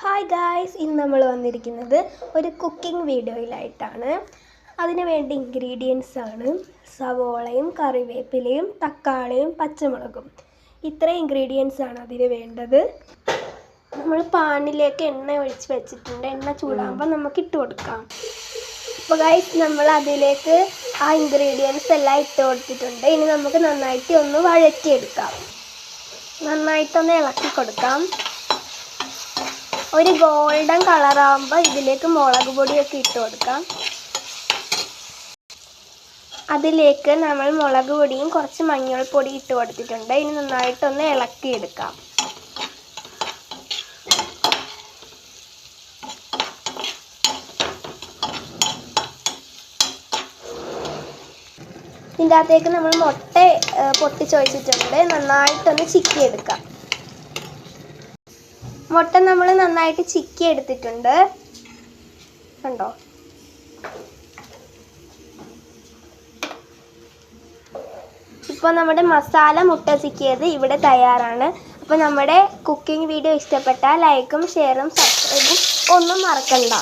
Hi guys, ഇന്ന് നമ്മൾ വന്നിരിക്കുന്നത് ഒരു കുക്കിംഗ് വീഡിയോയിലായിട്ടാണ്. അതിന് വേണ്ട ഇൻഗ്രീഡിയൻസ് ആണ് സവോളയും കറിവേപ്പിലയും തക്കാളിയും പച്ചമുളകും. ഇത്രയും ഇൻഗ്രീഡിയൻസ് ആണ് അതിന് വേണ്ടത്. നമ്മൾ പാനിലേക്ക് എണ്ണ ഒഴിച്ച് വെച്ചിട്ടുണ്ട്. എണ്ണ ചൂടാകുമ്പോൾ നമുക്ക് ഇട്ട് കൊടുക്കാം. അപ്പോൾ ഗായ്സ്, നമ്മൾ അതിലേക്ക് ആ ഇൻഗ്രീഡിയൻസ് എല്ലാം ഇട്ട് കൊടുത്തിട്ടുണ്ട്. ഇനി നമുക്ക് നന്നായിട്ട് ഒന്ന് വഴറ്റിയെടുക്കാം. നന്നായിട്ടൊന്ന് ഇളക്കി കൊടുക്കാം. ഒരു ഗോൾഡൻ കളറാകുമ്പോൾ ഇതിലേക്ക് മുളക് പൊടിയൊക്കെ ഇട്ട് കൊടുക്കാം. അതിലേക്ക് നമ്മൾ മുളക് പൊടിയും കുറച്ച് മഞ്ഞൾപ്പൊടി ഇട്ട് കൊടുത്തിട്ടുണ്ട്. ഇനി നന്നായിട്ടൊന്ന് ഇളക്കിയെടുക്കാം. ഇതിൻ്റെ അകത്തേക്ക് നമ്മൾ മുട്ട പൊട്ടിച്ചൊഴിച്ചിട്ടുണ്ട്. നന്നായിട്ടൊന്ന് ചിക്കിയെടുക്കാം. മുട്ട നമ്മൾ നന്നായിട്ട് ചിക്കി എടുത്തിട്ടുണ്ട്. കണ്ടോ? ഇപ്പോൾ നമ്മുടെ മസാല മുട്ട ചിക്കിയത് ഇവിടെ തയ്യാറാണ്. അപ്പോൾ നമ്മുടെ കുക്കിംഗ് വീഡിയോ ഇഷ്ടപ്പെട്ടാൽ ലൈക്കും ഷെയറും സബ്സ്ക്രൈബും ഒന്നും മറക്കണ്ട.